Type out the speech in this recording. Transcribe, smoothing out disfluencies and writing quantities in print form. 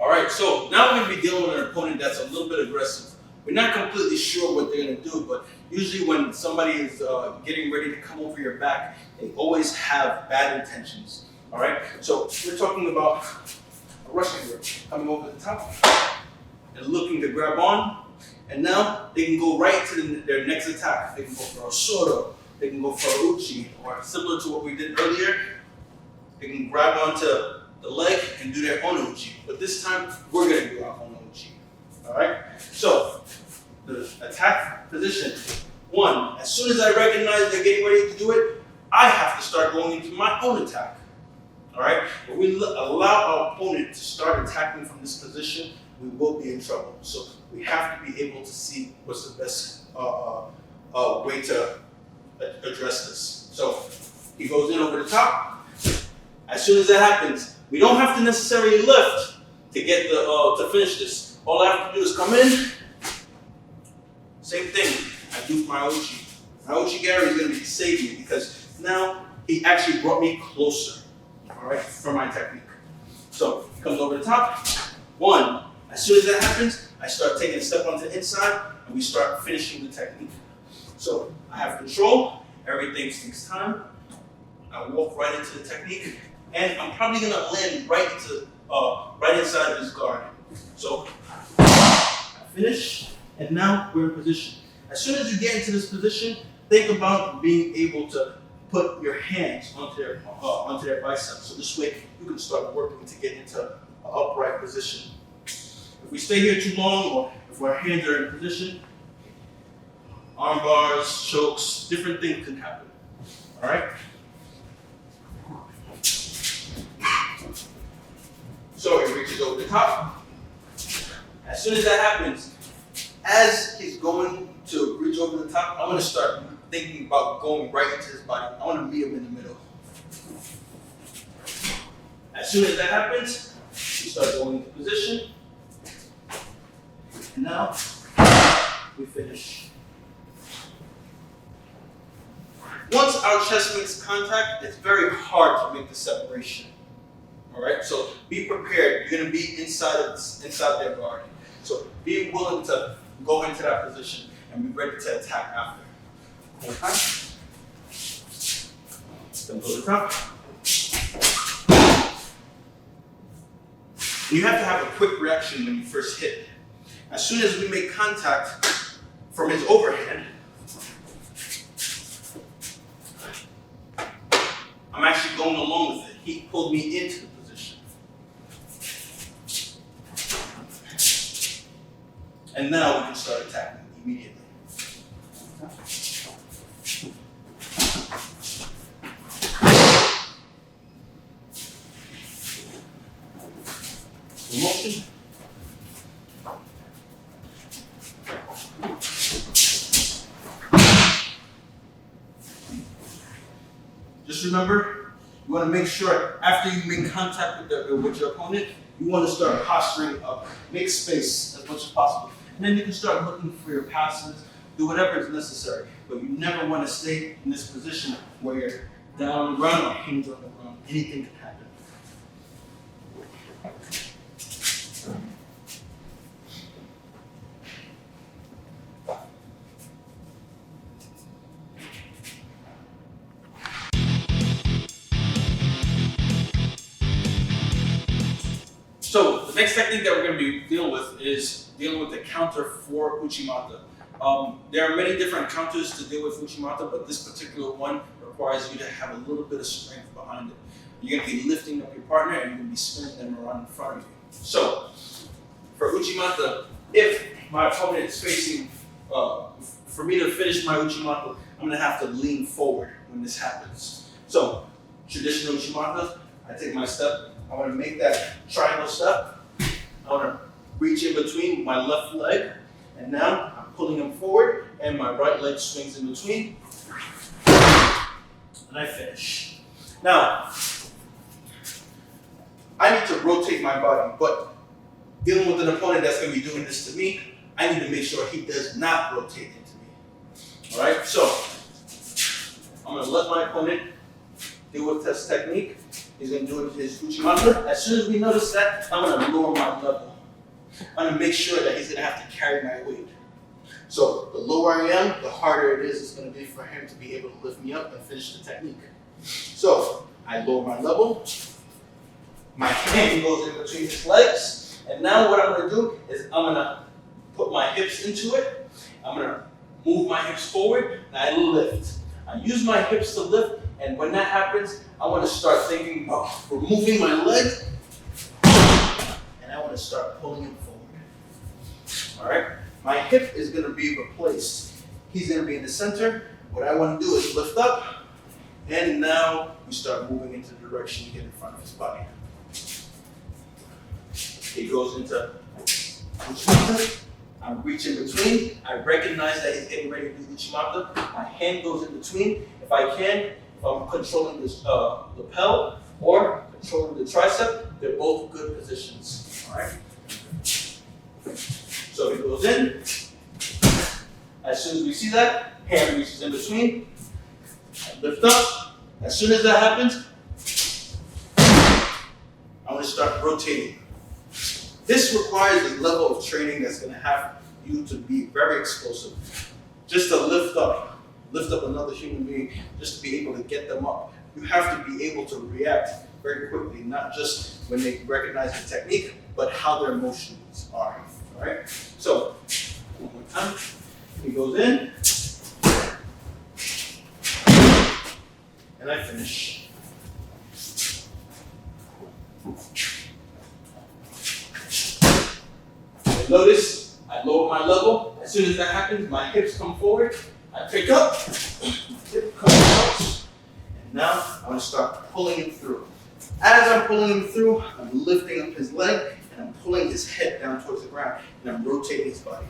All right, so now we're going to be dealing with an opponent that's a little bit aggressive. We're not completely sure what they're going to do, but usually when somebody is getting ready to come over your back, they always have bad intentions. All right, so we're talking about a Russian grip coming over the top and looking to grab on, and now they can go right to their next attack. They can go for a soto, they can go for a uchi, or similar to what we did earlier, they can grab onto the leg and do their own uchi. But this time, we're going to do our own uchi. All right? So, the attack position. One, as soon as I recognize they're getting ready to do it, I have to start going into my own attack. All right? If we allow our opponent to start attacking from this position, we will be in trouble. So, we have to be able to see what's the best way to address this. So, he goes in over the top. As soon as that happens, we don't have to necessarily lift to get to finish this. All I have to do is come in. Same thing. I do my uchi. My uchi Gary is going to be saving me because now he actually brought me closer. All right, for my technique. So he comes over the top. One. As soon as that happens, I start taking a step onto the inside and we start finishing the technique. So I have control. Everything takes time. I walk right into the technique. And I'm probably going to land right inside of his guard. So I finish, and now we're in position. As soon as you get into this position, think about being able to put your hands onto their biceps. So this way you can start working to get into an upright position. If we stay here too long, or if our hands are in position, arm bars, chokes, different things can happen. All right? So he reaches over the top. As soon as that happens, as he's going to reach over the top, I'm going to start thinking about going right into his body. I want to meet him in the middle. As soon as that happens, we start going into position. And now, we finish. Once our chest makes contact, it's very hard to make the separation. All right, so be prepared. You're going to be inside their guard. So be willing to go into that position and be ready to attack after. Okay? Then go to the top. You have to have a quick reaction when you first hit. As soon as we make contact from his overhand, I'm actually going along with it. He pulled me into the position. And now we can start attacking immediately. Motion. Just remember, you want to make sure after you make contact with your opponent, you want to start posturing up. Make space as much as possible. And then you can start looking for your passes, do whatever is necessary. But you never want to stay in this position where you're down on the ground or hands on the ground. Anything can happen. So the next technique that we're going to be dealing with is dealing with the counter for Uchimata. There are many different counters to deal with Uchimata, but this particular one requires you to have a little bit of strength behind it. You're going to be lifting up your partner and you're going to be spinning them around in front of you. So for Uchimata, if my opponent is facing, for me to finish my Uchimata, I'm going to have to lean forward when this happens. So traditional Uchimata, I take my step. I want to make that triangle step. I want to reach in between my left leg, and now I'm pulling him forward, and my right leg swings in between, and I finish. Now, I need to rotate my body, but dealing with an opponent that's going to be doing this to me, I need to make sure he does not rotate into me. All right, so I'm going to let my opponent do with this technique. He's going to do it with his Uchimata. As soon as we notice that, I'm going to lower my level. I'm going to make sure that he's going to have to carry my weight. So the lower I am, the harder it is it's going to be for him to be able to lift me up and finish the technique. So I lower my level. My hand goes in between his legs. And now what I'm going to do is I'm going to put my hips into it. I'm going to move my hips forward and I lift. I use my hips to lift, and when that happens, I want to start thinking about removing my leg, and I want to start pulling him forward. All right? My hip is going to be replaced. He's going to be in the center. What I want to do is lift up, and now we start moving into the direction to get in front of his body. He goes into Uchimata. I reach in between. I recognize that he's getting ready to do Uchimata. My hand goes in between. If I'm controlling this lapel or controlling the tricep, they're both good positions. All right. So he goes in. As soon as we see that, hand reaches in between. I lift up. As soon as that happens, I'm going to start rotating. This requires a level of training that's going to have you to be very explosive. Just to lift up another human being, just to be able to get them up. You have to be able to react very quickly, not just when they recognize the technique, but how their motions are. All right? So, one more time. He goes in, and I finish. Notice, I lower my level. As soon as that happens, my hips come forward. I pick up, hip comes out, and now I'm going to start pulling him through. As I'm pulling him through, I'm lifting up his leg, and I'm pulling his head down towards the ground, and I'm rotating his body.